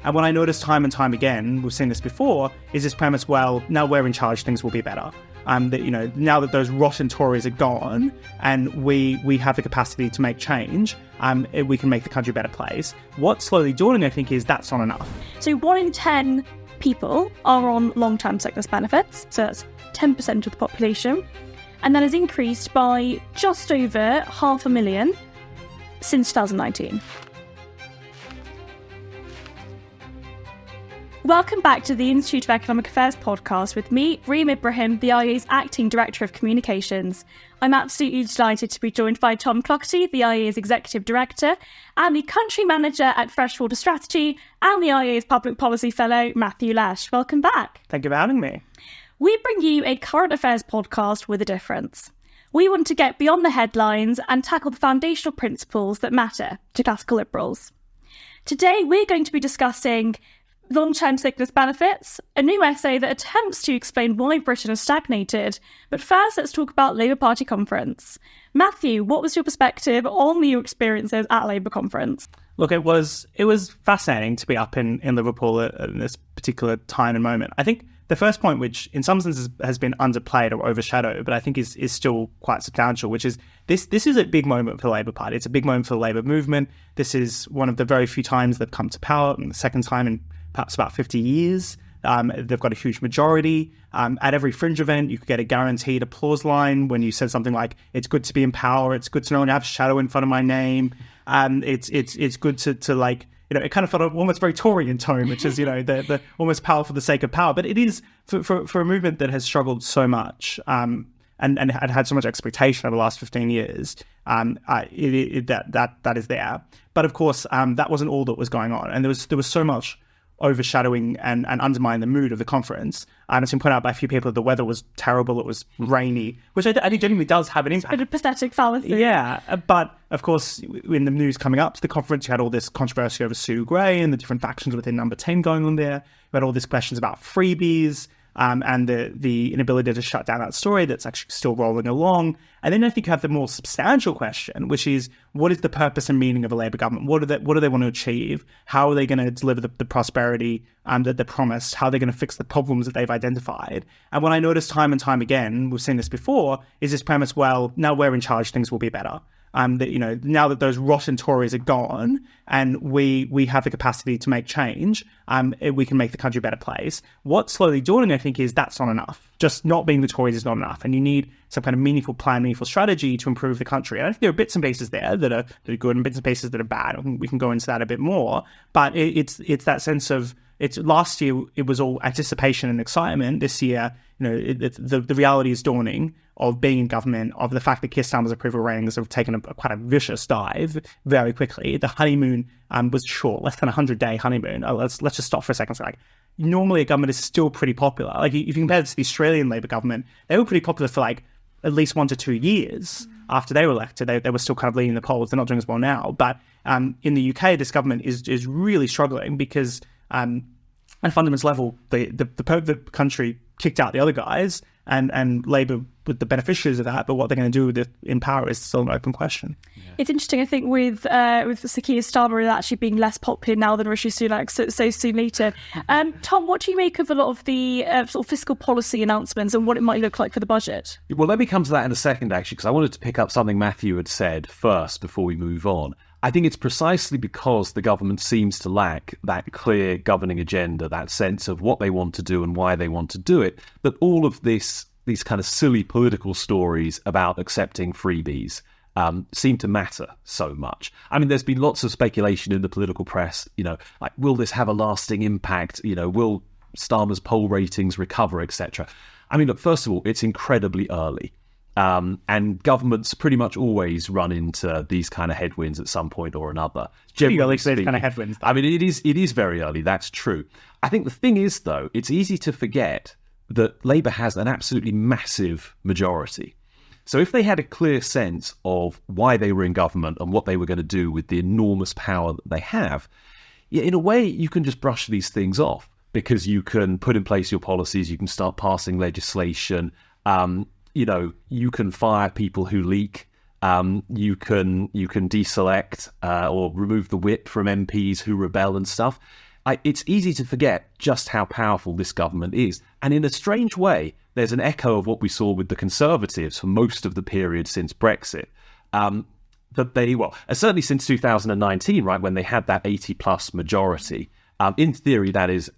And what I notice time and time again, we've seen this before, is this premise, well, now we're in charge, things will be better. That, you know, now that those rotten Tories are gone and we have the capacity to make change, we can make the country a better place. What's slowly dawning, I think, is that's not enough. So 1 in 10 people are on long-term sickness benefits, so that's 10% of the population, and that has increased by just over 500,000 since 2019. Welcome back to the Institute of Economic Affairs podcast with me, Reem Ibrahim, the IEA's Acting Director of Communications. I'm absolutely delighted to be joined by Tom Clougherty, the IEA's Executive Director, and the Country Manager at Freshwater Strategy, and the IEA's Public Policy Fellow, Matthew Lesh. Welcome back. Thank you for having me. We bring you a current affairs podcast with a difference. We want to get beyond the headlines and tackle the foundational principles that matter to classical liberals. Today, we're going to be discussing long-term sickness benefits, a new essay that attempts to explain why Britain has stagnated. But first, let's talk about Labour Party conference. Matthew, what was your perspective on your experiences at Labour conference? Look, it was fascinating to be up in Liverpool at this particular time and moment. I think the first point, which in some senses has been underplayed or overshadowed, but I think is still quite substantial, which is this is a big moment for the Labour Party. It's a big moment for the Labour movement. This is one of the very few times they've come to power, and the second time in perhaps about 50 years. They've got a huge majority. At every fringe event, you could get a guaranteed applause line when you said something like, "It's good to be in power. It's good to know and have shadow in front of my name." It's good to like, you know, it kind of felt almost very Tory in tone, which is, you know, the almost power for the sake of power. But it is for a movement that has struggled so much and had so much expectation over the last 15 years. That is there. But of course, that wasn't all that was going on, and there was so much overshadowing and undermining the mood of the conference. It's been pointed out by a few people that the weather was terrible, it was rainy, which I think genuinely does have an impact. Bit of pathetic fallacy. Yeah, but of course, in the news coming up to the conference, you had all this controversy over Sue Gray and the different factions within Number 10 going on there. You had all these questions about freebies, and the inability to shut down that story that's actually still rolling along. And then I think you have the more substantial question, which is, what is the purpose and meaning of a Labour government? What do they want to achieve? How are they going to deliver the prosperity that they promised? How are they going to fix the problems that they've identified? And what I notice time and time again, we've seen this before, is this premise, well, now we're in charge, things will be better. That, you know, now that those rotten Tories are gone and we have the capacity to make change, we can make the country a better place. What's slowly dawning, I think, is that's not enough. Just not being the Tories is not enough. And you need some kind of meaningful plan, meaningful strategy to improve the country. And I think there are bits and pieces there that are good and bits and pieces that are bad. We can go into that a bit more. But it's that sense of, last year it was all anticipation and excitement. This year, you know, the reality is dawning of being in government, of the fact that Keir Starmer's approval ratings have taken quite a vicious dive very quickly. The honeymoon was short, less than a 100-day honeymoon. Let's just stop for a second. So, like, normally a government is still pretty popular. Like, if you compare it to the Australian Labor government, they were pretty popular for like at least 1 to 2 years after they were elected. They were still kind of leading the polls. They're not doing as well now. But in the UK, this government is really struggling because at a fundamental level, the country kicked out the other guys, and Labour with the beneficiaries of that, but what they're going to do with it in power is still an open question. Yeah. It's interesting, I think, with Sir Keir Starmer actually being less popular now than Rishi Sunak so soon later. Tom, what do you make of a lot of the sort of fiscal policy announcements and what it might look like for the budget? Well, let me come to that in a second, actually, because I wanted to pick up something Matthew had said first before we move on. I think it's precisely because the government seems to lack that clear governing agenda, that sense of what they want to do and why they want to do it, that all of these kind of silly political stories about accepting freebies seem to matter so much. I mean, there's been lots of speculation in the political press, you know, like, will this have a lasting impact? You know, will Starmer's poll ratings recover, etc.? I mean, look, first of all, it's incredibly early. And governments pretty much always run into these kind of headwinds at some point or another. Generally speaking, kind of headwinds. I mean, it is very early. That's true. I think the thing is, though, it's easy to forget that Labour has an absolutely massive majority. So if they had a clear sense of why they were in government and what they were going to do with the enormous power that they have, in a way, you can just brush these things off because you can put in place your policies, you can start passing legislation. You can fire people who leak. You can deselect or remove the whip from MPs who rebel and stuff. it's easy to forget just how powerful this government is. And in a strange way, there's an echo of what we saw with the Conservatives for most of the period since Brexit. That they, certainly since 2019, right, when they had that 80-plus majority, in theory, that is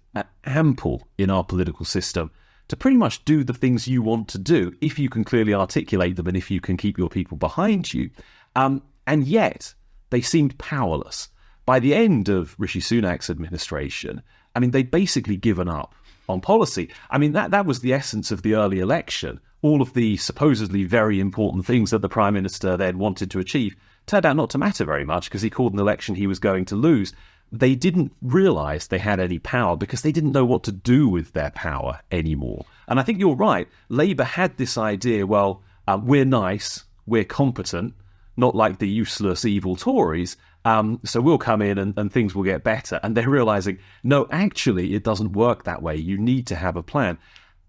ample in our political system to pretty much do the things you want to do if you can clearly articulate them and if you can keep your people behind you. And yet, they seemed powerless. By the end of Rishi Sunak's administration, I mean, they'd basically given up on policy. I mean, that was the essence of the early election. All of the supposedly very important things that the Prime Minister then wanted to achieve turned out not to matter very much because he called an election he was going to lose. They didn't realise they had any power because they didn't know what to do with their power anymore. And I think you're right. Labour had this idea, we're nice, we're competent, not like the useless, evil Tories, so we'll come in and things will get better. And they're realising, no, actually, it doesn't work that way. You need to have a plan.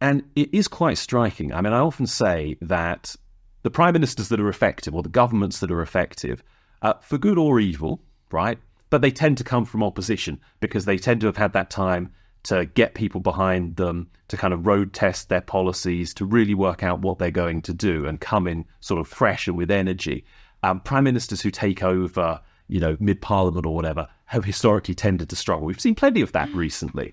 And it is quite striking. I mean, I often say that the prime ministers that are effective, or the governments that are effective, for good or evil, right, but they tend to come from opposition because they tend to have had that time to get people behind them, to kind of road test their policies, to really work out what they're going to do and come in sort of fresh and with energy. Prime ministers who take over, mid-parliament or whatever, have historically tended to struggle. We've seen plenty of that recently.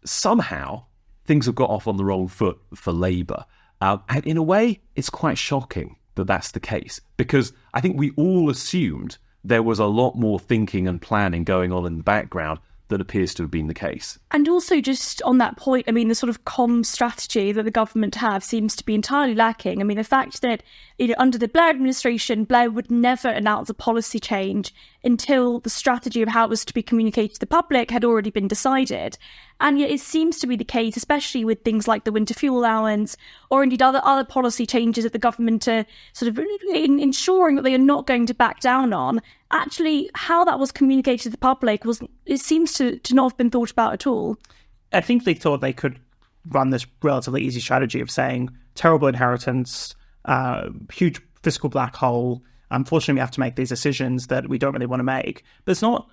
Somehow, things have got off on the wrong foot for Labour. And in a way, it's quite shocking that that's the case, because I think we all assumed there was a lot more thinking and planning going on in the background that appears to have been the case. And also just on that point, I mean, the sort of comms strategy that the government have seems to be entirely lacking. I mean, the fact that, under the Blair administration, Blair would never announce a policy change until the strategy of how it was to be communicated to the public had already been decided. And yet it seems to be the case, especially with things like the winter fuel allowance, or indeed other policy changes that the government are sort of ensuring that they are not going to back down on. Actually, how that was communicated to the public seems to not have been thought about at all. I think they thought they could run this relatively easy strategy of saying terrible inheritance, huge fiscal black hole. Unfortunately, we have to make these decisions that we don't really want to make. But that's not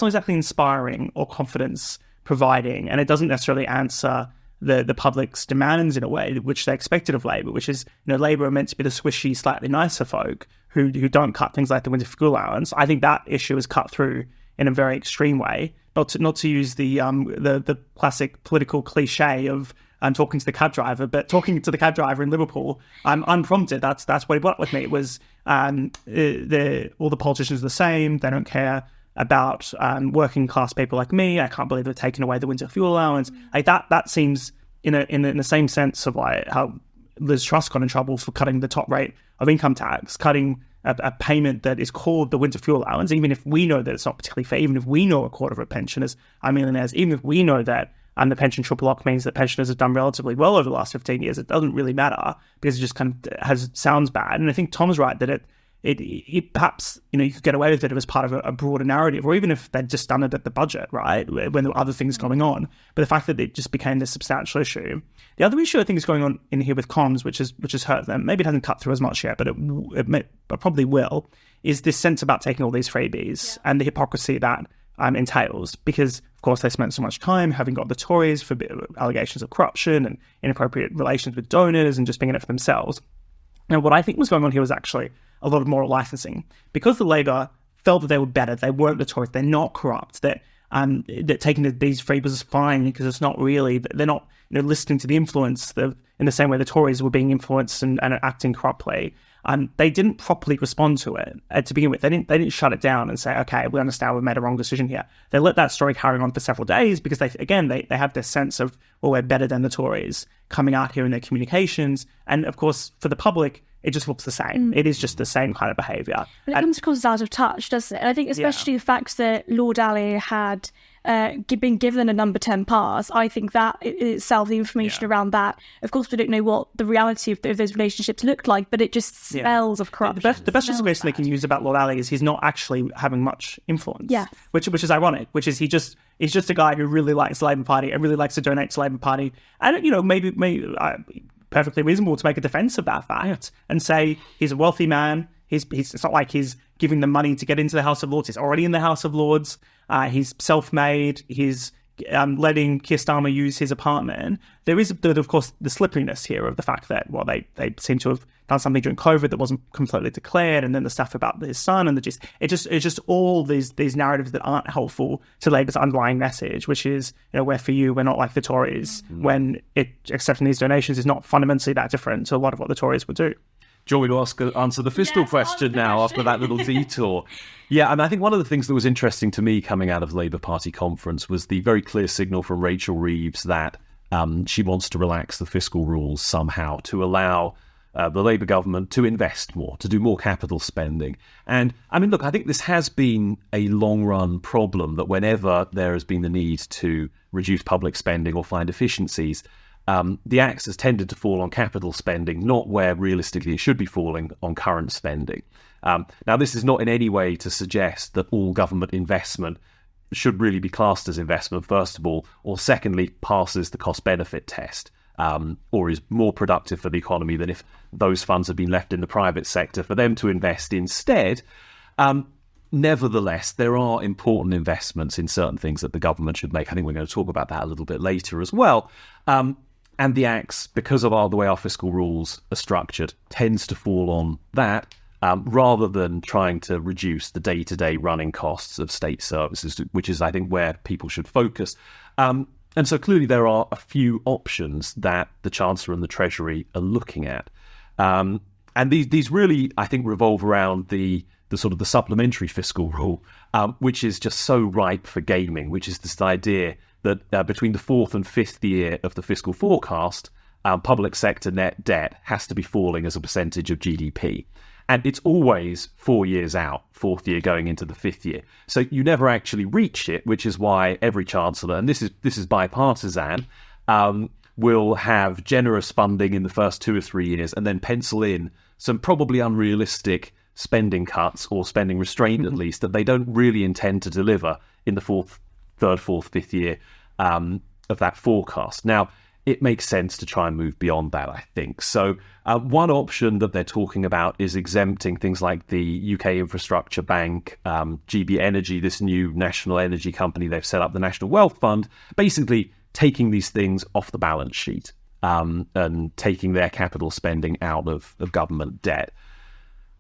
exactly inspiring or confidence providing, and it doesn't necessarily answer the public's demands in a way which they expected of Labour, which is, Labour are meant to be the squishy, slightly nicer folk who don't cut things like the winter fuel allowance. I think that issue is cut through in a very extreme way. Not to use the classic political cliche of talking to the cab driver, but talking to the cab driver in Liverpool, unprompted. That's what he brought up with me. It was all the politicians are the same. They don't care about working class people like me. I can't believe they're taking away the winter fuel allowance. Like that seems in the same sense of like how Liz Truss got in trouble for cutting the top rate of income tax, cutting a payment that is called the winter fuel allowance, even if we know that it's not particularly fair, even if we know a quarter of a pensioners are millionaires, even if we know that the pension triple lock means that pensioners have done relatively well over the last 15 years, it doesn't really matter because it just kind of sounds bad. And I think Tom's right that it perhaps, you could get away with it as part of a broader narrative, or even if they'd just done it at the budget, right, when there were other things going on. But the fact that it just became this substantial issue. The other issue I think is going on in here with comms, which has hurt them, maybe it hasn't cut through as much yet, but it probably will, is this sense about taking all these freebies and the hypocrisy that entails. Because, of course, they spent so much time having got the Tories for allegations of corruption and inappropriate relations with donors and just being in it for themselves. Now, what I think was going on here was actually a lot of moral licensing. Because the Labour felt that they were better, they weren't the Tories, they're not corrupt, that taking these freebies is fine because it's not really, they're not listening to the influence in the same way the Tories were being influenced and acting corruptly. They didn't properly respond to it to begin with. They didn't shut it down and say, okay, we understand we've made a wrong decision here. They let that story carry on for several days because they have this sense of, well, we're better than the Tories coming out here in their communications. And of course, for the public, it just looks the same. It is just the same kind of behaviour. But it comes across out of touch, doesn't it? And I think especially the fact that Lord Ali had been given a number 10 pass, I think that itself, the information around that, of course we don't know what the reality of those relationships looked like, but it just smells of corruption. The best justification they can use about Lord Ali is he's not actually having much influence. Yeah. Which is ironic, which is he's just a guy who really likes the Labour Party and really likes to donate to the Labour Party. And, maybe perfectly reasonable to make a defence of that fact and say he's a wealthy man. It's not like he's giving them money to get into the House of Lords. He's already in the House of Lords. He's self-made. He's letting Keir Starmer use his apartment. There is, of course, the slipperiness here of the fact that, well, they seem to have done something during COVID that wasn't completely declared, and then the stuff about his son, and it's just all these narratives that aren't helpful to Labour's underlying message, which is, we're for you, we're not like the Tories, when accepting these donations is not fundamentally that different to a lot of what the Tories would do. Do you want me to answer the fiscal question now after that little detour? Yeah, and I think one of the things that was interesting to me coming out of the Labour Party conference was the very clear signal from Rachel Reeves that she wants to relax the fiscal rules somehow to allow the Labour government to invest more, to do more capital spending. And I mean, look, I think this has been a long-run problem that whenever there has been the need to reduce public spending or find efficiencies, the axe has tended to fall on capital spending, not where realistically it should be falling on current spending. Now, this is not in any way to suggest that all government investment should really be classed as investment, first of all, or secondly, passes the cost-benefit test, or is more productive for the economy than if those funds had been left in the private sector for them to invest instead. Nevertheless, there are important investments in certain things that the government should make. I think we're going to talk about that a little bit later as well. And the axe, because of the way our fiscal rules are structured, tends to fall on that rather than trying to reduce the day-to-day running costs of state services, which is, I think, where people should focus. And so clearly there are a few options that the Chancellor and the Treasury are looking at. And these really, I think, revolve around the sort of the supplementary fiscal rule, which is just so ripe for gaming, which is this idea that between the fourth and fifth year of the fiscal forecast, public sector net debt has to be falling as a percentage of GDP. And it's always 4 years out, fourth year going into the fifth year. So you never actually reach it, which is why every chancellor, and this is bipartisan, will have generous funding in the first 2 or 3 years and then pencil in some probably unrealistic spending cuts or spending restraint, at least, that they don't really intend to deliver in the third, fourth, fifth year of that forecast. Now, it makes sense to try and move beyond that, I think. So one option that they're talking about is exempting things like the UK Infrastructure Bank, GB Energy, this new national energy company they've set up, the National Wealth Fund, basically taking these things off the balance sheet and taking their capital spending out of government debt.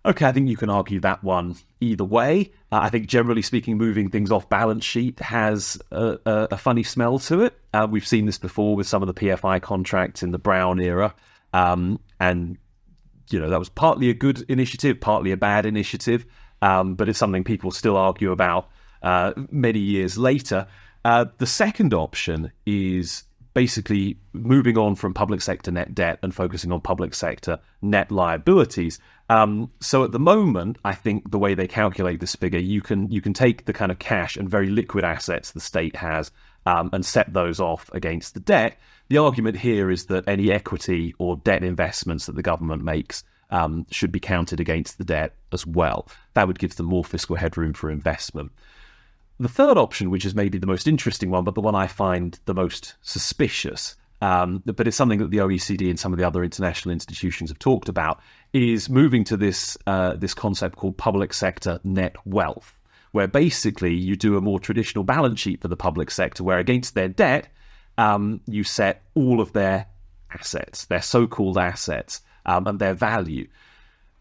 Okay, I think you can argue that one either way. I think generally speaking, moving things off balance sheet has a funny smell to it. We've seen this before with some of the PFI contracts in the Brown era. And, that was partly a good initiative, partly a bad initiative. But it's something people still argue about many years later. The second option is basically moving on from public sector net debt and focusing on public sector net liabilities. So at the moment, I think the way they calculate this figure, you can take the kind of cash and very liquid assets the state has and set those off against the debt. The argument here is that any equity or debt investments that the government makes should be counted against the debt as well. That would give them more fiscal headroom for investment. The third option, which is maybe the most interesting one, but the one I find the most suspicious, but it's something that the OECD and some of the other international institutions have talked about, is moving to this concept called public sector net wealth, where basically you do a more traditional balance sheet for the public sector, where against their debt, you set all of their assets, their so-called assets, and their value.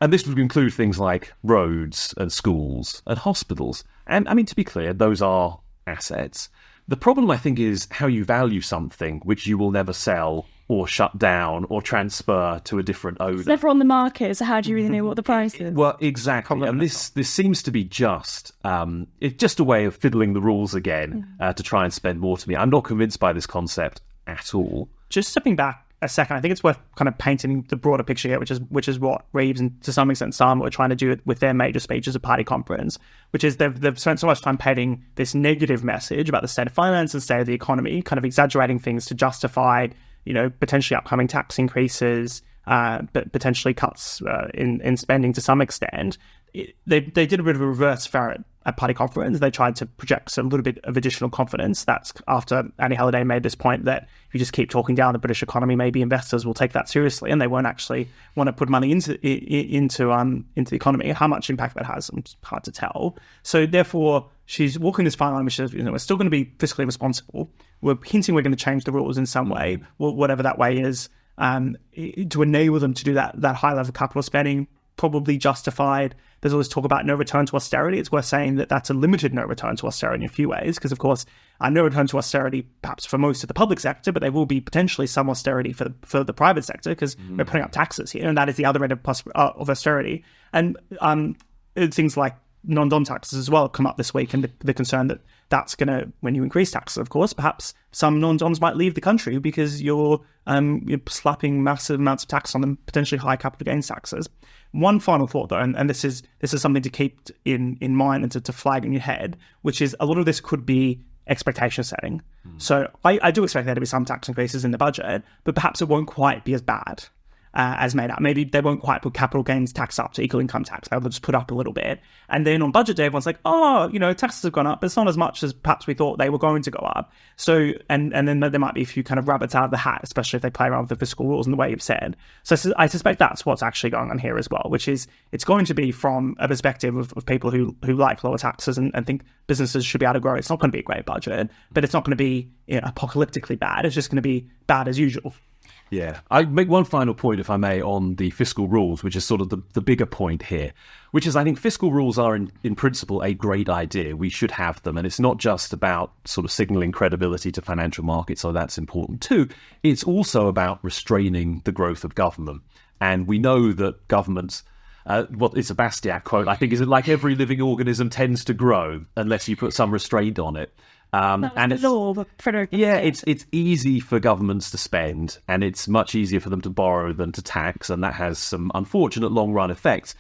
And this would include things like roads and schools and hospitals. And I mean, to be clear, those are assets. The problem, I think, is how you value something which you will never sell or shut down or transfer to a different owner. It's never on the market, so how do you really know what the price is? Well, exactly. And this seems to be just it's just a way of fiddling the rules again to try and spend more to me. I'm not convinced by this concept at all. Just stepping back a second, I think it's worth kind of painting the broader picture here, which is what Reeves and to some extent Starmer were trying to do with their major speeches at party conference, which is they've spent so much time painting this negative message about the state of finance and state of the economy, kind of exaggerating things to justify, potentially upcoming tax increases, but potentially cuts in spending to some extent. They did a bit of a reverse ferret at party conference. They tried to project a little bit of additional confidence. That's after Annie Halliday made this point that if you just keep talking down the British economy, maybe investors will take that seriously and they won't actually want to put money into the economy. How much impact that has, it's hard to tell. So therefore, she's walking this fine line, which is, we're still going to be fiscally responsible. We're hinting we're going to change the rules in some way, whatever that way is, to enable them to do that high level of capital spending, probably justified. There's all this talk about no return to austerity. It's worth saying that that's a limited no return to austerity in a few ways, because of course, no return to austerity perhaps for most of the public sector, but there will be potentially some austerity for the private sector, because we're putting up taxes here, and that is the other end of austerity. And things like non-dom taxes as well come up this week, and the concern that that's going to, when you increase taxes, of course, perhaps some non-doms might leave the country because you're slapping massive amounts of tax on them, potentially high capital gains taxes. One final thought, though, and this is something to keep in mind and to flag in your head, which is a lot of this could be expectation setting. So I do expect there to be some tax increases in the budget, but perhaps it won't quite be as bad as made out. Maybe they won't quite put capital gains tax up to equal income tax. They'll just put up a little bit. And then on budget day, everyone's like, taxes have gone up, but it's not as much as perhaps we thought they were going to go up. So, and then there might be a few kind of rabbits out of the hat, especially if they play around with the fiscal rules in the way you've said. So I suspect that's what's actually going on here as well, which is it's going to be from a perspective of people who like lower taxes and think businesses should be able to grow. It's not going to be a great budget, but it's not going to be apocalyptically bad. It's just going to be bad as usual. Yeah, I make one final point, if I may, on the fiscal rules, which is sort of the bigger point here, which is I think fiscal rules are in principle a great idea. We should have them. And it's not just about sort of signalling credibility to financial markets, so that's important too. It's also about restraining the growth of government. And we know that governments, it's a Bastiat quote, I think, is it like every living organism tends to grow unless you put some restraint on it. And it's law, it's easy for governments to spend, and it's much easier for them to borrow than to tax, and that has some unfortunate long-run effects.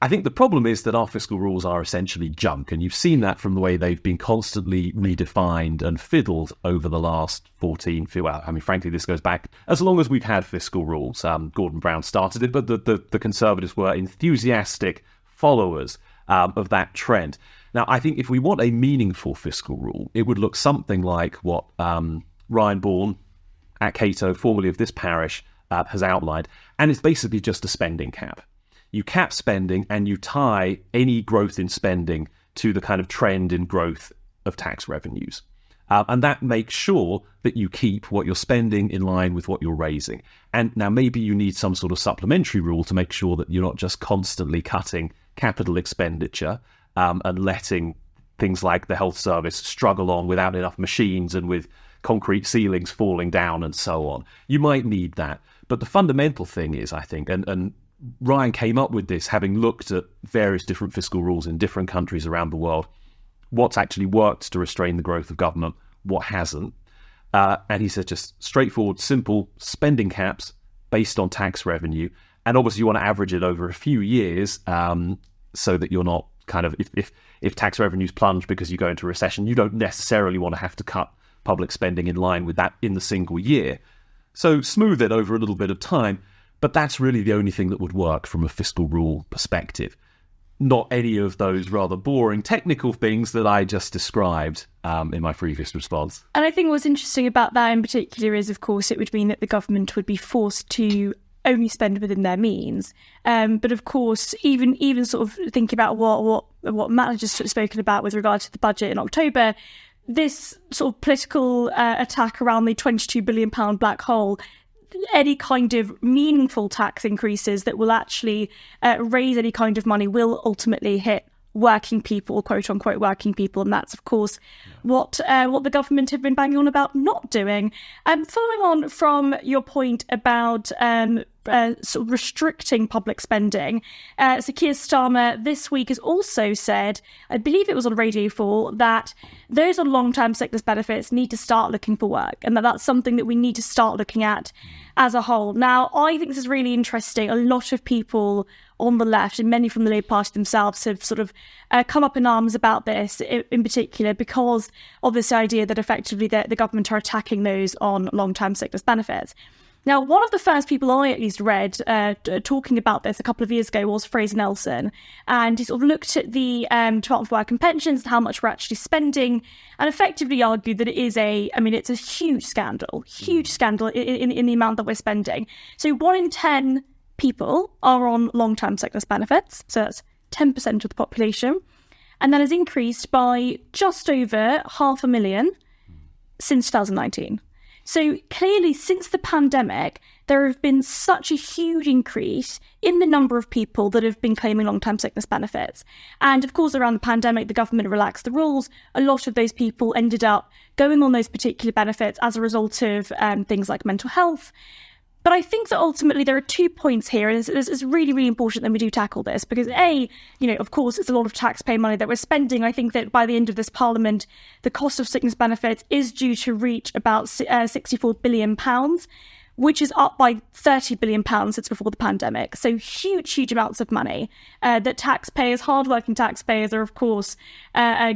I think the problem is that our fiscal rules are essentially junk, and you've seen that from the way they've been constantly redefined and fiddled over the last 14. Well, I mean, frankly, this goes back as long as we've had fiscal rules. Gordon Brown started it, but the Conservatives were enthusiastic followers of that trend. Now, I think if we want a meaningful fiscal rule, it would look something like what Ryan Bourne at Cato, formerly of this parish, has outlined. And it's basically just a spending cap. You cap spending and you tie any growth in spending to the kind of trend in growth of tax revenues. And that makes sure that you keep what you're spending in line with what you're raising. And now maybe you need some sort of supplementary rule to make sure that you're not just constantly cutting capital expenditure and letting things like the health service struggle on without enough machines and with concrete ceilings falling down and so on. You might need that. But the fundamental thing is, I think, and Ryan came up with this having looked at various different fiscal rules in different countries around the world, what's actually worked to restrain the growth of government, what hasn't. And he said just straightforward, simple spending caps based on tax revenue. And obviously you want to average it over a few years so that you're not kind of, if tax revenues plunge because you go into recession, you don't necessarily want to have to cut public spending in line with that in the single year. So smooth it over a little bit of time, but that's really the only thing that would work from a fiscal rule perspective. Not any of those rather boring technical things that I just described in my previous response. And I think what's interesting about that in particular is, of course, it would mean that the government would be forced to only spend within their means. But of course, even sort of thinking about what Matt has just spoken about with regard to the budget in October, this sort of political attack around the £22 billion black hole, any kind of meaningful tax increases that will actually raise any kind of money will ultimately hit working people, quote unquote working people, and that's of course what the government have been banging on about not doing. Following on from your point about sort of restricting public spending, so Keir Starmer this week has also said, I believe it was on Radio 4, that those on long-term sickness benefits need to start looking for work, and that's something that we need to start looking at as a whole. Now, I think this is really interesting. A lot of people on the left, and many from the Labour Party themselves, have sort of come up in arms about this in particular because of this idea that effectively the government are attacking those on long-term sickness benefits. Now, one of the first people I at least read talking about this a couple of years ago was Fraser Nelson, and he sort of looked at the Department for Work and Pensions and how much we're actually spending, and effectively argued that it's a huge scandal in the amount that we're spending. So 1 in 10 people are on long-term sickness benefits, so that's 10% of the population, and that has increased by just over 500,000 since 2019. So clearly, since the pandemic, there have been such a huge increase in the number of people that have been claiming long-term sickness benefits. And of course, around the pandemic, the government relaxed the rules. A lot of those people ended up going on those particular benefits as a result of things like mental health. But I think that ultimately there are 2 points here, and it's really, really important that we do tackle this because, of course, it's a lot of taxpayer money that we're spending. I think that by the end of this parliament, the cost of sickness benefits is due to reach about £64 billion, which is up by £30 billion since before the pandemic. So huge amounts of money that taxpayers, hardworking taxpayers, are, of course,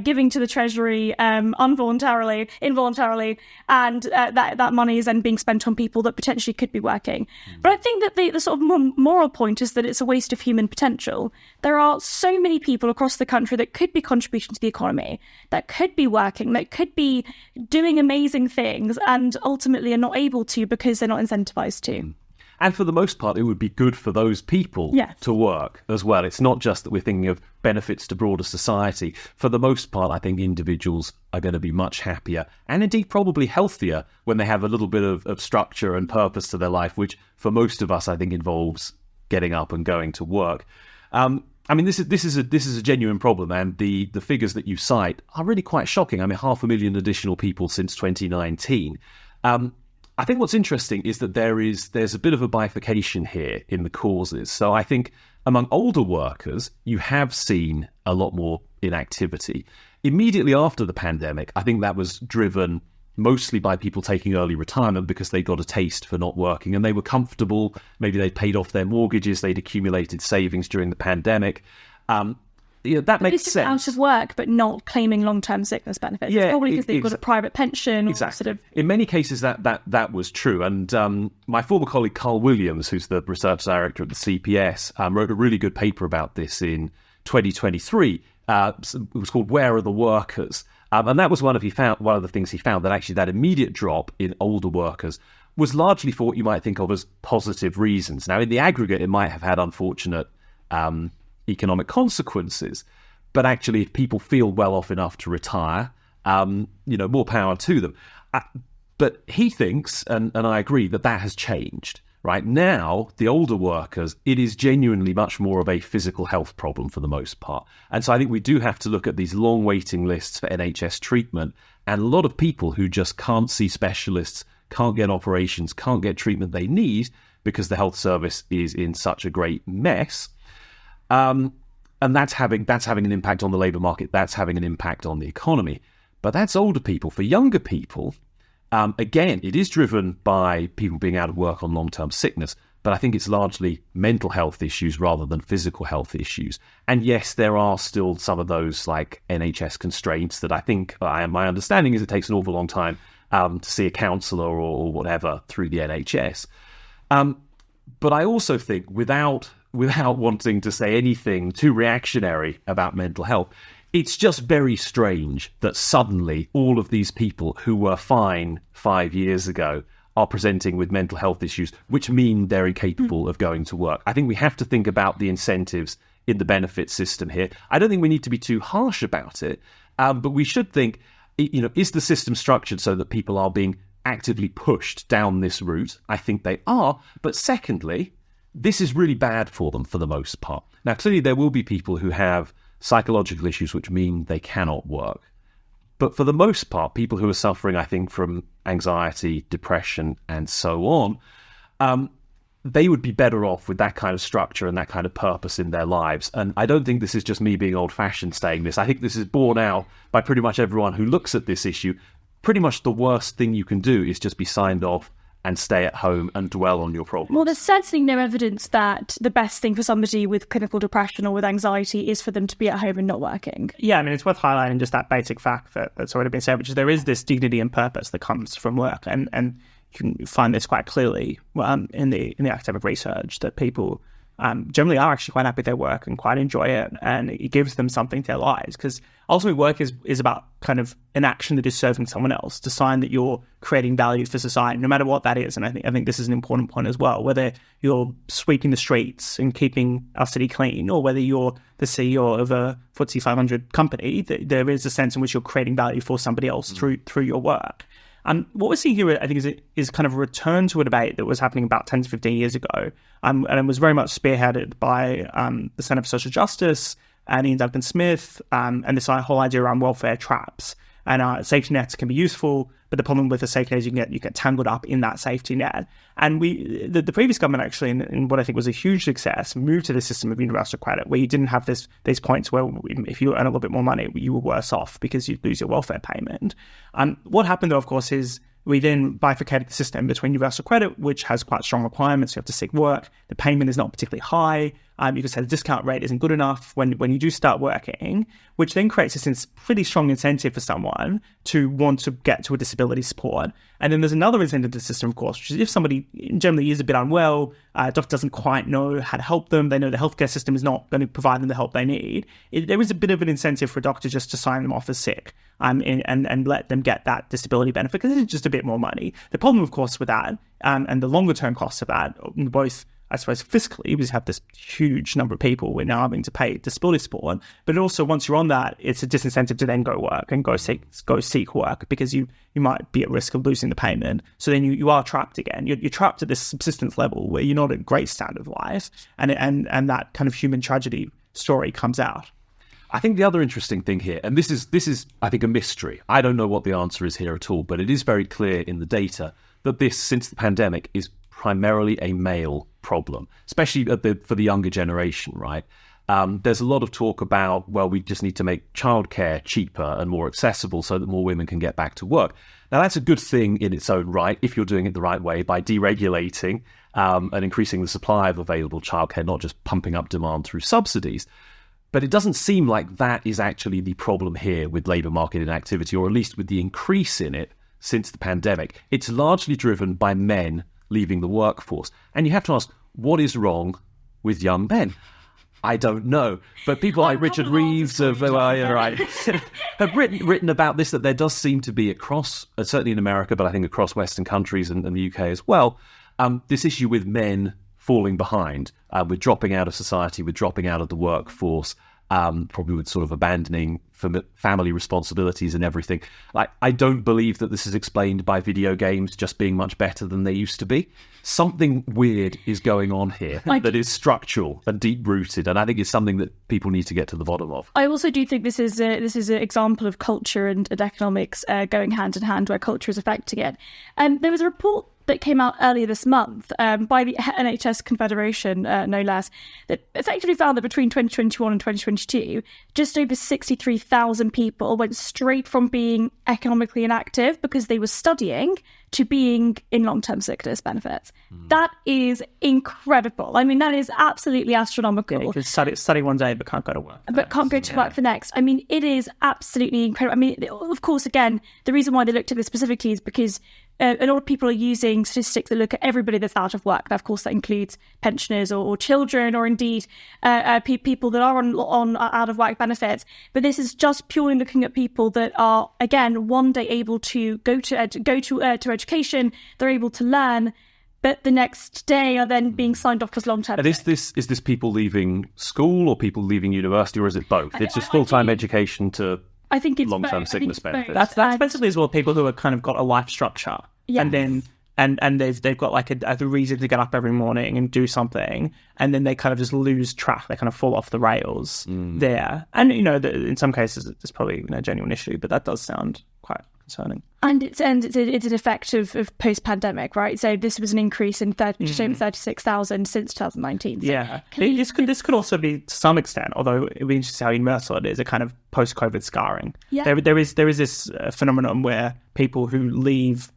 giving to the Treasury involuntarily, and that money is then being spent on people that potentially could be working. But I think that the sort of moral point is that it's a waste of human potential. There are so many people across the country that could be contributing to the economy, that could be working, that could be doing amazing things, and ultimately are not able to because they're not incentivized to. And for the most part, it would be good for those people to work as well. It's not just that we're thinking of benefits to broader society. For the most part, I think individuals are going to be much happier and indeed probably healthier when they have a little bit of structure and purpose to their life, which for most of us, I think, involves getting up and going to work. This is a genuine problem, and the figures that you cite are really quite shocking. 500,000 additional people since 2019. I think what's interesting is that there's a bit of a bifurcation here in the causes. So I think among older workers, you have seen a lot more inactivity. Immediately after the pandemic, I think that was driven mostly by people taking early retirement because they got a taste for not working and they were comfortable. Maybe they'd paid off their mortgages, they'd accumulated savings during the pandemic. That makes sense. Out of work, but not claiming long-term sickness benefits. Yeah, probably because they've got a private pension. Exactly. In many cases, that was true. And my former colleague Carl Williams, who's the research director at the CPS, wrote a really good paper about this in 2023. It was called "Where Are the Workers?" And that was one of the things he found, that actually that immediate drop in older workers was largely for what you might think of as positive reasons. Now, in the aggregate, it might have had unfortunate economic consequences, but actually if people feel well off enough to retire, more power to them. But he thinks, and I agree, that has changed. Right now, the older workers, it is genuinely much more of a physical health problem for the most part. And so I think we do have to look at these long waiting lists for NHS treatment, and a lot of people who just can't see specialists, can't get operations, can't get treatment they need because the health service is in such a great mess. And that's having an impact on the labour market. That's having an impact on the economy. But that's older people. For younger people, again, it is driven by people being out of work on long-term sickness. But I think it's largely mental health issues rather than physical health issues. And yes, there are still some of those like NHS constraints that I think, my understanding is it takes an awful long time to see a counsellor or whatever through the NHS. But I also think without wanting to say anything too reactionary about mental health, it's just very strange that suddenly all of these people who were fine 5 years ago are presenting with mental health issues, which mean they're incapable of going to work. I think we have to think about the incentives in the benefit system here. I don't think we need to be too harsh about it, but we should think, is the system structured so that people are being actively pushed down this route? I think they are. But secondly, this is really bad for them for the most part. Now, clearly there will be people who have psychological issues which mean they cannot work. But for the most part, people who are suffering, I think, from anxiety, depression, and so on, they would be better off with that kind of structure and that kind of purpose in their lives. And I don't think this is just me being old-fashioned saying this. I think this is borne out by pretty much everyone who looks at this issue. Pretty much the worst thing you can do is just be signed off and stay at home and dwell on your problem. Well, there's certainly no evidence that the best thing for somebody with clinical depression or with anxiety is for them to be at home and not working. Yeah, it's worth highlighting just that basic fact that's already been said, which is there is this dignity and purpose that comes from work. And you can find this quite clearly in the academic research, that people generally are actually quite happy with their work and quite enjoy it, and it gives them something to their lives. Because ultimately work is about kind of an action that is serving someone else, to sign that you're creating value for society, no matter what that is. And I think this is an important point as well, whether you're sweeping the streets and keeping our city clean, or whether you're the CEO of a FTSE 500 company, there is a sense in which you're creating value for somebody else through your work. And what we're seeing here, I think, is kind of a return to a debate that was happening about 10 to 15 years ago. And it was very much spearheaded by the Centre for Social Justice and Ian Duncan Smith, and this whole idea around welfare traps. And safety nets can be useful, but the problem with a safety net is you get tangled up in that safety net. And the previous government actually, in what I think was a huge success, moved to the system of universal credit, where you didn't have these points where if you earn a little bit more money, you were worse off because you'd lose your welfare payment. What happened, though, of course, is we then bifurcated the system between universal credit, which has quite strong requirements. You have to seek work. The payment is not particularly high. You could say the discount rate isn't good enough when you do start working, which then creates this pretty strong incentive for someone to want to get to a disability support. And then there's another incentive to the system, of course, which is if somebody generally is a bit unwell, doctor doesn't quite know how to help them, they know the healthcare system is not going to provide them the help they need, there is a bit of an incentive for a doctor just to sign them off as sick and let them get that disability benefit, because it's just a bit more money. The problem, of course, with that and the longer term costs of that, both I suppose fiscally, because you have this huge number of people we're now having to pay disability support, but also once you're on that, it's a disincentive to then go work and go seek work, because you might be at risk of losing the payment. So then you are trapped again. You're trapped at this subsistence level where you're not at a great standard of life, and that kind of human tragedy story comes out. I think the other interesting thing here, and this is I think a mystery. I don't know what the answer is here at all, but it is very clear in the data that this, since the pandemic, is primarily a male problem, especially for the younger generation, right? There's a lot of talk about, well, we just need to make childcare cheaper and more accessible so that more women can get back to work. Now, that's a good thing in its own right, if you're doing it the right way, by deregulating and increasing the supply of available childcare, not just pumping up demand through subsidies. But it doesn't seem like that is actually the problem here with labour market inactivity, or at least with the increase in it since the pandemic. It's largely driven by men leaving the workforce. And you have to ask, what is wrong with young men? I don't know. But people like Richard Reeves have written about this, that there does seem to be across, certainly in America, but I think across Western countries and the UK as well, this issue with men falling behind, with dropping out of society, with dropping out of the workforce, probably with sort of abandoning family responsibilities and everything. I don't believe that this is explained by video games just being much better than they used to be. Something weird is going on here that is structural and deep-rooted, and I think it's something that people need to get to the bottom of. I also do think this is an example of culture and economics going hand in hand, where culture is affecting it. There was a report that came out earlier this month by the NHS Confederation, no less, that effectively found that between 2021 and 2022, just over 63,000 people went straight from being economically inactive because they were studying to being in long-term sickness benefits. That is incredible. I mean, that is absolutely astronomical. Yeah, you can study one day but can't go to work. But can't go to work the next. I mean, it is absolutely incredible. I mean, of course, again, the reason why they looked at this specifically is because a lot of people are using statistics that look at everybody that's out of work. Now, of course, that includes pensioners or children, or indeed people that are on out of work benefits. But this is just purely looking at people that are, again, one day able to go to education. They're able to learn, but the next day are then being signed off as long-term. And is this people leaving school or people leaving university, or is it both? It's just full-time education to... I think it's long-term sickness benefits. That's basically as well people who have kind of got a life structure, yes. And then and they've got like a reason to get up every morning and do something, and then they kind of just lose track. They kind of fall off the rails there. And in some cases it's probably a genuine issue, but that does sound quite concerning. And it's an effect of post-pandemic, right? So this was an increase in just over 36,000 since 2019. So yeah, this could also be, to some extent, although it would be interesting how universal it is, a kind of post-COVID scarring. Yeah. There is this phenomenon where people who leave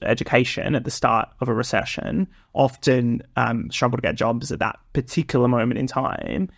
education at the start of a recession often struggle to get jobs at that particular moment in time.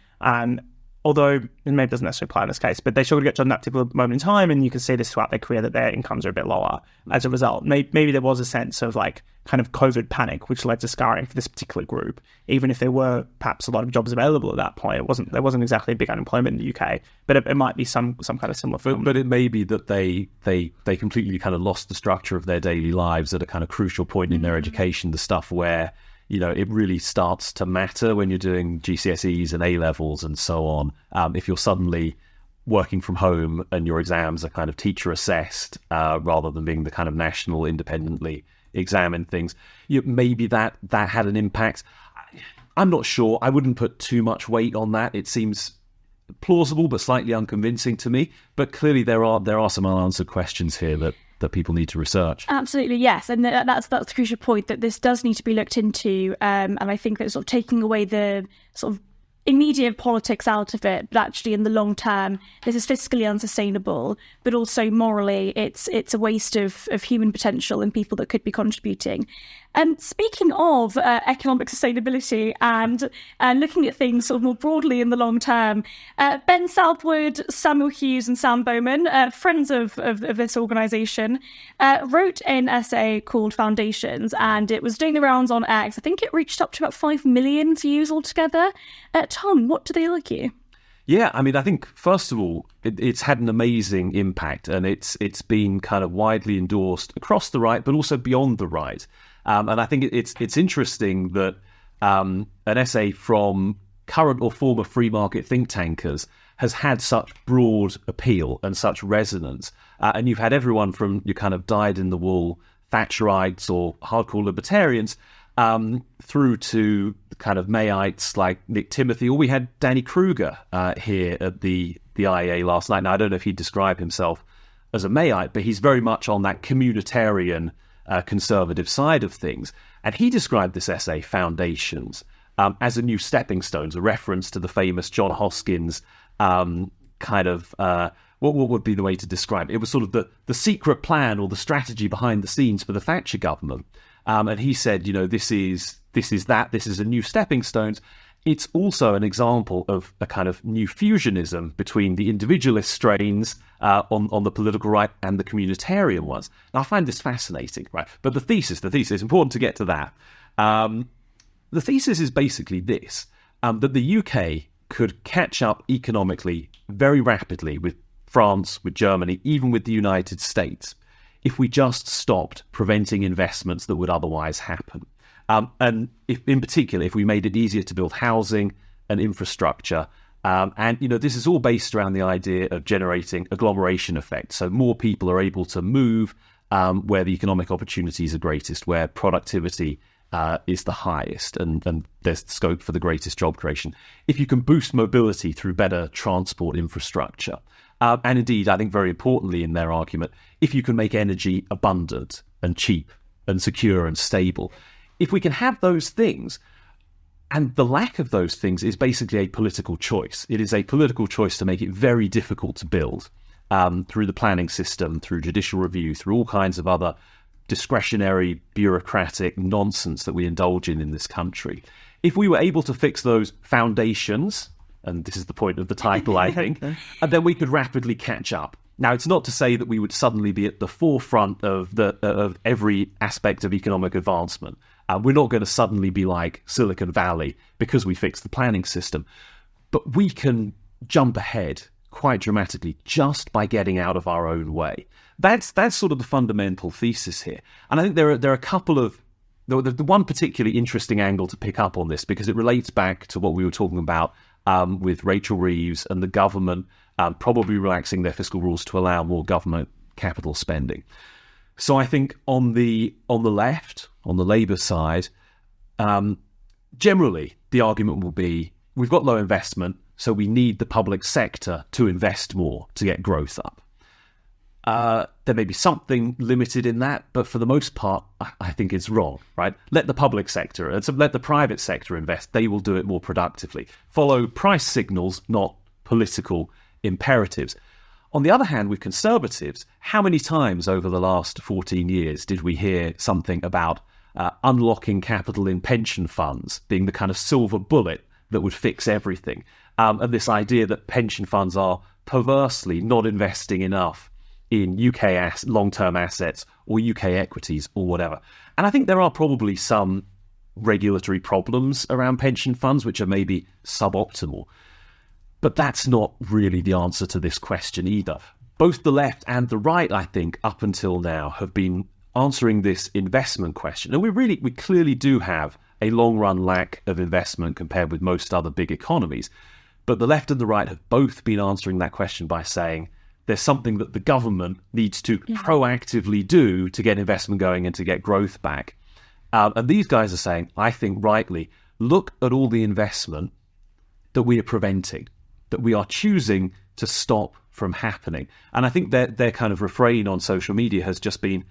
although it maybe doesn't necessarily apply in this case, but they struggle to get jobs in that particular moment in time, and you can see this throughout their career that their incomes are a bit lower as a result. Maybe there was a sense of like kind of COVID panic, which led to scarring for this particular group. Even if there were perhaps a lot of jobs available at that point, there wasn't exactly a big unemployment in the UK, but it might be some kind of similar phenomenon. But it may be that they completely kind of lost the structure of their daily lives at a kind of crucial point in their education, the stuff where, you know, it really starts to matter when you're doing GCSEs and A-levels and so on. If you're suddenly working from home and your exams are kind of teacher assessed rather than being the kind of national independently examine things, maybe that had an impact. I'm not sure. I wouldn't put too much weight on that. It seems plausible but slightly unconvincing to me. But clearly there are some unanswered questions here that people need to research. Absolutely, yes. And that's the crucial point, that this does need to be looked into. And I think that sort of taking away the sort of immediate politics out of it, but actually in the long term, this is fiscally unsustainable, but also morally, it's a waste of human potential and people that could be contributing. And speaking of economic sustainability and looking at things sort of more broadly in the long term, Ben Southwood, Samuel Hughes and Sam Bowman, friends of this organisation, wrote an essay called Foundations, and it was doing the rounds on X. I think it reached up to about 5 million views altogether. Tom, what do they argue? Yeah, I mean, I think, first of all, it's had an amazing impact, and it's been kind of widely endorsed across the right, but also beyond the right. And I think it's interesting that an essay from current or former free market think tankers has had such broad appeal and such resonance. And you've had everyone from your kind of dyed-in-the-wool Thatcherites or hardcore libertarians through to kind of Mayites like Nick Timothy, or we had Danny Kruger here at the IEA last night. Now, I don't know if he'd describe himself as a Mayite, but he's very much on that communitarian conservative side of things. And he described this essay, Foundations, as a new stepping stone, a reference to the famous John Hoskins kind of, what would be the way to describe it? It was sort of the secret plan or the strategy behind the scenes for the Thatcher government. And he said, you know, this is a new stepping stones. It's also an example of a kind of new fusionism between the individualist strains on the political right and the communitarian ones. Now, I find this fascinating, right? But the thesis, important to get to that. The thesis is basically this, that the UK could catch up economically very rapidly with France, with Germany, even with the United States, if we just stopped preventing investments that would otherwise happen. And in particular, if we made it easier to build housing and infrastructure. And, you know, this is all based around the idea of generating agglomeration effect. So more people are able to move where the economic opportunities are greatest, where productivity is the highest, and there's scope for the greatest job creation. If you can boost mobility through better transport infrastructure. And indeed, I think very importantly in their argument, if you can make energy abundant and cheap and secure and stable, if we can have those things, and the lack of those things is basically a political choice. It is a political choice to make it very difficult to build through the planning system, through judicial review, through all kinds of other discretionary bureaucratic nonsense that we indulge in this country. If we were able to fix those foundations, and this is the point of the title, I think, and then we could rapidly catch up. Now, it's not to say that we would suddenly be at the forefront of every aspect of economic advancement. We're not going to suddenly be like Silicon Valley because we fixed the planning system. But we can jump ahead quite dramatically just by getting out of our own way. That's sort of the fundamental thesis here. And I think there are a couple of... The one particularly interesting angle to pick up on this, because it relates back to what we were talking about with Rachel Reeves and the government probably relaxing their fiscal rules to allow more government capital spending. So I think on the left, on the Labour side, generally the argument will be we've got low investment, so we need the public sector to invest more to get growth up. There may be something limited in that, but for the most part, I think it's wrong, right? Let the public sector, let the private sector invest. They will do it more productively. Follow price signals, not political imperatives. On the other hand, with Conservatives, how many times over the last 14 years did we hear something about unlocking capital in pension funds being the kind of silver bullet that would fix everything? and this idea that pension funds are perversely not investing enough in UK long-term assets or UK equities or whatever. And I think there are probably some regulatory problems around pension funds which are maybe suboptimal. But that's not really the answer to this question either. Both the left and the right, I think, up until now have been answering this investment question. And we clearly do have a long-run lack of investment compared with most other big economies. But the left and the right have both been answering that question by saying there's something that the government needs to proactively do to get investment going and to get growth back. And these guys are saying, I think rightly, look at all the investment that we are preventing, that we are choosing to stop from happening. And I think their kind of refrain on social media has just been,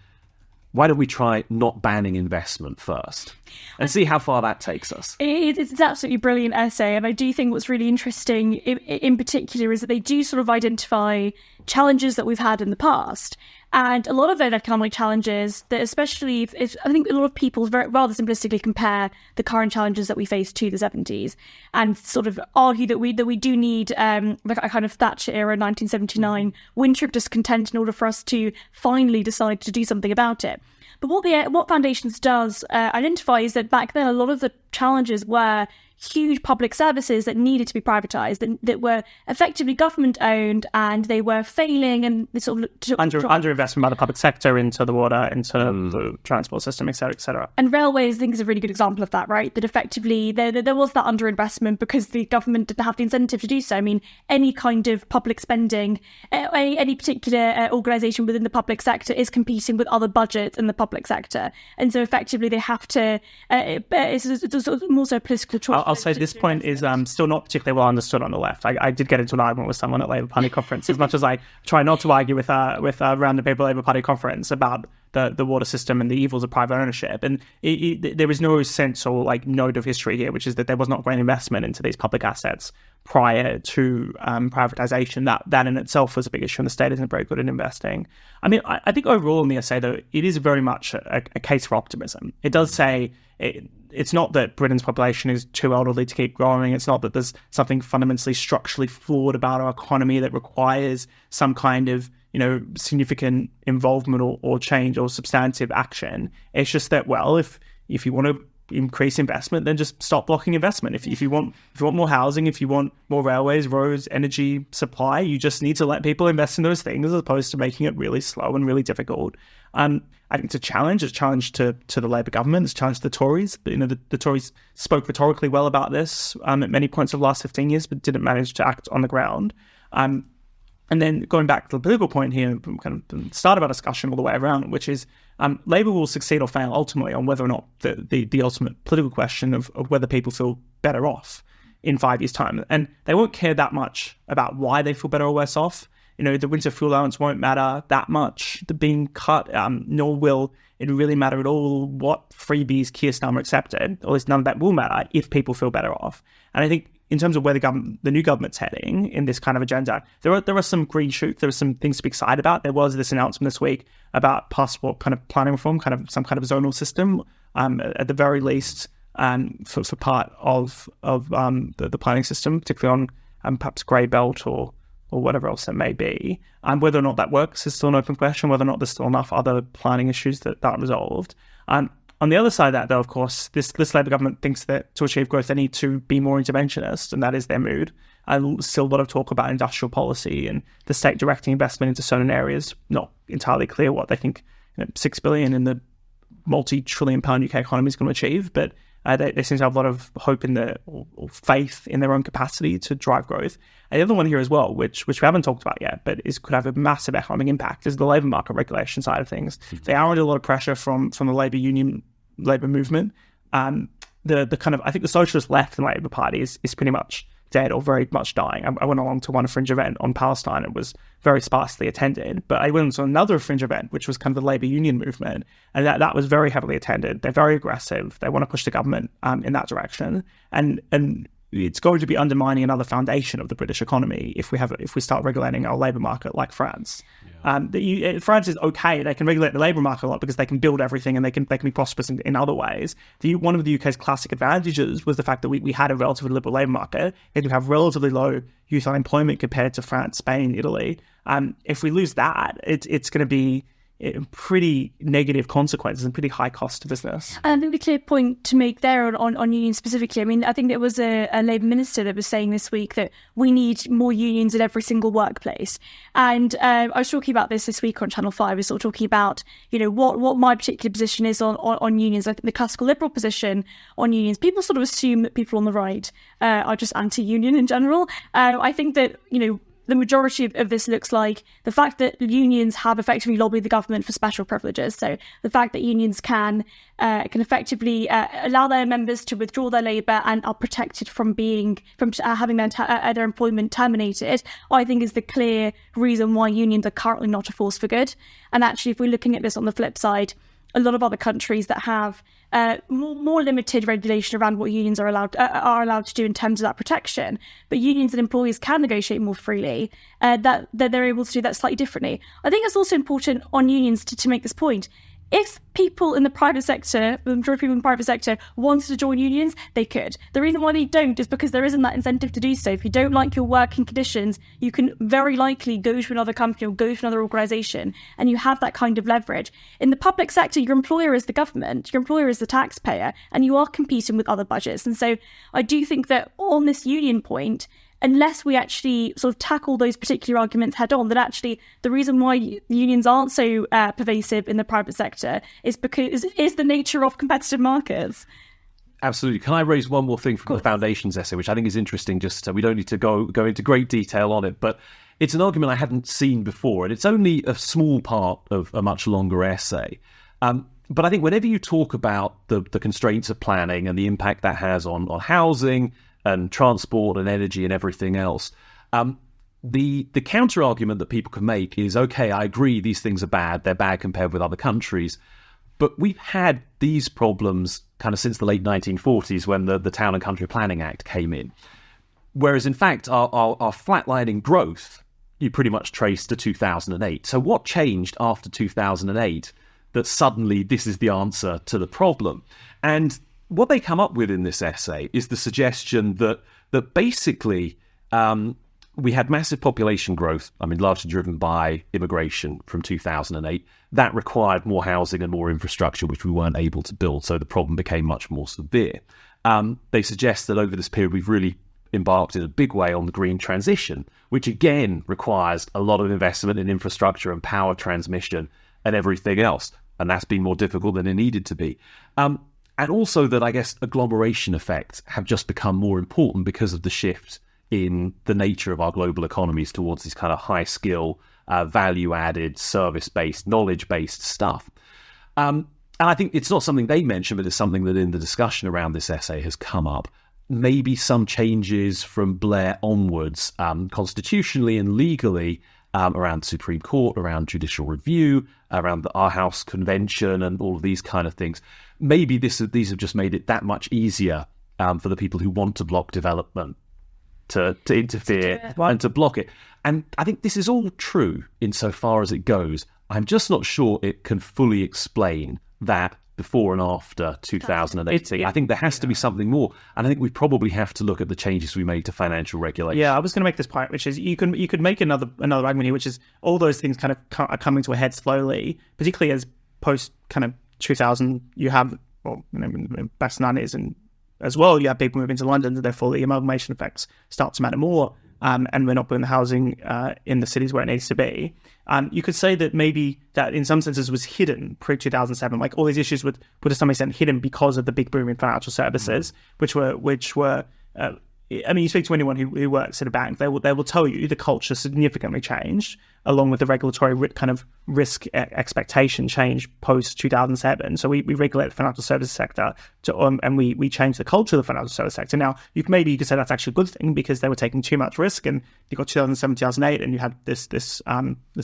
why don't we try not banning investment first and see how far that takes us? It's an absolutely brilliant essay. And I do think what's really interesting in particular is that they do sort of identify challenges that we've had in the past. And a lot of those economic challenges that especially, I think a lot of people rather simplistically compare the current challenges that we faced to the 70s and sort of argue that we do need a kind of Thatcher era 1979 winter of discontent in order for us to finally decide to do something about it. But what Foundations does identify is that back then a lot of the challenges were huge public services that needed to be privatised, that were effectively government-owned, and they were failing and they sort of underinvestment by the public sector into the water, into the transport system, et cetera, et cetera. And railways, I think, is a really good example of that, right? That effectively there was that underinvestment because the government didn't have the incentive to do so. I mean, any kind of public spending, any particular organisation within the public sector is competing with other budgets in the public sector. And so effectively they have to, it's more so a political choice. I'll say this point is still not particularly well understood on the left. I did get into an argument with someone at Labour Party conference, as much as I try not to argue with around the People Labour Party conference about the water system and the evils of private ownership. And there is no sense or note of history here, which is that there was not great investment into these public assets prior to privatisation. That in itself was a big issue, and the state isn't very good at investing. I mean, I think overall in the essay, though, it is very much a case for optimism. It does say it's not that Britain's population is too elderly to keep growing. It's not that there's something fundamentally structurally flawed about our economy that requires some kind of significant involvement or change or substantive action. It's just that, well, if you want to increase investment, then just stop blocking investment. If you want more housing, if you want more railways, roads, energy supply, you just need to let people invest in those things as opposed to making it really slow and really difficult. I think it's a challenge. It's a challenge to the Labour government. It's a challenge to the Tories. But, the Tories spoke rhetorically well about this at many points of the last 15 years, but didn't manage to act on the ground. And then going back to the political point here, kind of start of our discussion all the way around, which is Labour will succeed or fail ultimately on whether or not the ultimate political question of whether people feel better off in 5 years' time. And they won't care that much about why they feel better or worse off. The winter fuel allowance won't matter that much, the being cut, nor will it really matter at all what freebies Keir Starmer accepted, or at least none of that will matter if people feel better off. And I think in terms of where the new government's heading in this kind of agenda, there are some green shoots, there are some things to be excited about. There was this announcement this week about passport kind of planning reform, kind of some kind of zonal system, at the very least, for part of the planning system, particularly on perhaps grey belt or whatever else it may be. Whether or not that works is still an open question, whether or not there's still enough other planning issues that aren't resolved. On the other side of that, though, of course, this Labour government thinks that to achieve growth, they need to be more interventionist, and that is their mood. Still a lot of talk about industrial policy and the state directing investment into certain areas. Not entirely clear what they think $6 billion in the multi-trillion-pound UK economy is going to achieve, but they seem to have a lot of hope in or faith in their own capacity to drive growth. And the other one here as well, which we haven't talked about yet, but could have a massive economic impact, is the labour market regulation side of things. They are under a lot of pressure from the labour movement. The kind of, I think the socialist left in the Labour Party is pretty much dead or very much dying. I went along to one fringe event on Palestine. It was very sparsely attended, but I went to another fringe event, which was kind of the labour union movement, and that was very heavily attended. They're very aggressive. They want to push the government in that direction. And it's going to be undermining another foundation of the British economy if we start regulating our labour market like France. France is okay; they can regulate the labour market a lot because they can build everything and they can be prosperous in other ways. One of the UK's classic advantages was the fact that we had a relatively liberal labour market, and we have relatively low youth unemployment compared to France, Spain, Italy. If we lose that, it's going to be pretty negative consequences and pretty high cost to business. And I think the clear point to make there on unions specifically, I mean, I think there was a Labour minister that was saying this week that we need more unions in every single workplace. And I was talking about this week on Channel 5. I was sort of talking about, what my particular position is on unions. I think the classical liberal position on unions, people sort of assume that people on the right are just anti-union in general. I think that, the majority of this looks like the fact that unions have effectively lobbied the government for special privileges. So the fact that unions can effectively allow their members to withdraw their labour and are protected from having their employment terminated, I think is the clear reason why unions are currently not a force for good. And actually, if we're looking at this on the flip side, a lot of other countries that have more limited regulation around what unions are allowed to do in terms of that protection, but unions and employees can negotiate more freely, that they're able to do that slightly differently. I think it's also important on unions to make this point. If people in the private sector, the majority of people in the private sector, wanted to join unions, they could. The reason why they don't is because there isn't that incentive to do so. If you don't like your working conditions, you can very likely go to another company or go to another organisation, and you have that kind of leverage. In the public sector, your employer is the government, your employer is the taxpayer, and you are competing with other budgets. And so I do think that on this union point, unless we actually sort of tackle those particular arguments head on, that actually the reason why unions aren't so pervasive in the private sector is because is the nature of competitive markets. Absolutely. Can I raise one more thing from the Foundation's essay, which I think is interesting? Just we don't need to go into great detail on it, but it's an argument I hadn't seen before, and it's only a small part of a much longer essay. But I think whenever you talk about the constraints of planning and the impact that has on housing and transport and energy and everything else, the counter argument that people can make is, okay, I agree these things are bad, they're bad compared with other countries, but we've had these problems kind of since the late 1940s when the Town and Country Planning Act came in. Whereas in fact our flatlining growth you pretty much trace to 2008. So what changed after 2008 that suddenly this is the answer to the problem? And what they come up with in this essay is the suggestion that basically we had massive population growth, largely driven by immigration from 2008. That required more housing and more infrastructure, which we weren't able to build, so the problem became much more severe. They suggest that over this period we've really embarked in a big way on the green transition, which again requires a lot of investment in infrastructure and power transmission and everything else, and that's been more difficult than it needed to be. And also that, I guess, agglomeration effects have just become more important because of the shift in the nature of our global economies towards this kind of high-skill, value-added, service-based, knowledge-based stuff. And I think it's not something they mention, but it's something that in the discussion around this essay has come up. Maybe some changes from Blair onwards, constitutionally and legally, around the Supreme Court, around judicial review, around the Our House Convention and all of these kind of things. Maybe these have just made it that much easier for the people who want to block development to interfere and to block it. And I think this is all true insofar as it goes. I'm just not sure it can fully explain that before and after 2018. I think there has to be something more. And I think we probably have to look at the changes we made to financial regulation. Yeah, I was going to make this point, which is you could make another argument here, which is all those things kind of are coming to a head slowly, particularly as post kind of 2000, you have, back to 90s and as well, you have people moving to London, and therefore the amalgamation effects start to matter more. And we're not putting the housing in the cities where it needs to be. You could say that maybe that in some senses was hidden pre-2007, like all these issues were to some extent hidden because of the big boom in financial services, which were you speak to anyone who works at a bank, they will tell you the culture significantly changed along with the regulatory kind of risk expectation change post-2007. So we regulate the financial services sector and we changed the culture of the financial services sector. Now, you could say that's actually a good thing because they were taking too much risk, and you got 2007, 2008, and you had this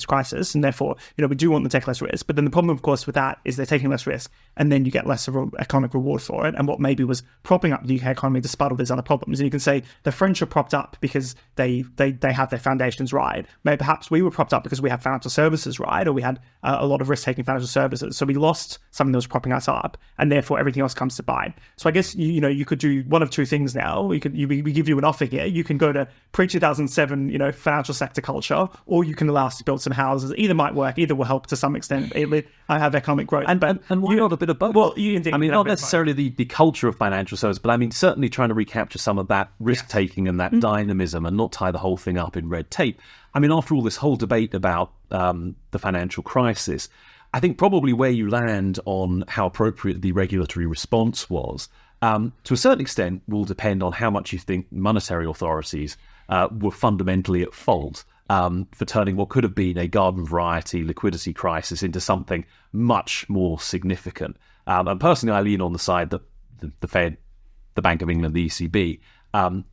crisis, and therefore, we do want them to take less risk. But then the problem, of course, with that is they're taking less risk, and then you get less of an economic reward for it. And what maybe was propping up the UK economy despite all these other problems. And you can say say the French are propped up because they have their foundations right. Maybe perhaps we were propped up because we have financial services right, or we had a lot of risk-taking financial services. So we lost something that was propping us up, and therefore everything else comes to bind. So I guess you could do one of two things now. We give you an offer here. You can go to pre-2007 financial sector culture, or you can allow us to build some houses. Either might work. Either will help to some extent. I have economic growth, and why not a bit of both? Well, not necessarily the culture of financial services, but I mean certainly trying to recapture some of that risk-taking and that dynamism, and not tie the whole thing up in red tape. I mean, after all this whole debate about the financial crisis, I think probably where you land on how appropriate the regulatory response was, to a certain extent, will depend on how much you think monetary authorities were fundamentally at fault for turning what could have been a garden variety liquidity crisis into something much more significant. And personally, I lean on the side that the Fed, the Bank of England, the ECB,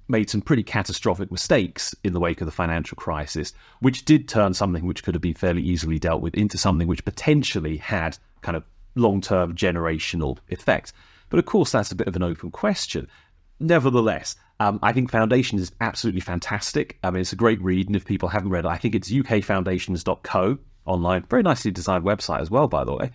made some pretty catastrophic mistakes in the wake of the financial crisis, which did turn something which could have been fairly easily dealt with into something which potentially had kind of long-term generational effects. But of course, that's a bit of an open question. Nevertheless, I think Foundation is absolutely fantastic. I mean, it's a great read, and if people haven't read it, I think it's ukfoundations.co online. Very nicely designed website as well, by the way.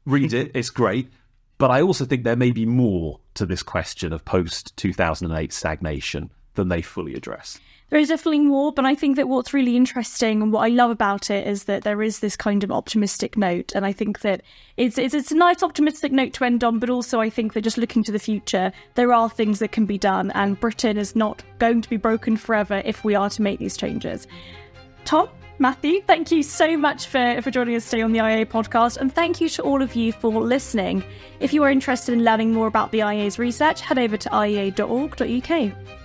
Read it, it's great. But I also think there may be more to this question of post-2008 stagnation than they fully address. There is definitely more, but I think that what's really interesting and what I love about it is that there is this kind of optimistic note. And I think that it's a nice optimistic note to end on, but also I think that just looking to the future, there are things that can be done, and Britain is not going to be broken forever if we are to make these changes. Tom? Matthew, thank you so much for joining us today on the IEA podcast, and thank you to all of you for listening. If you are interested in learning more about the IEA's research, head over to iea.org.uk.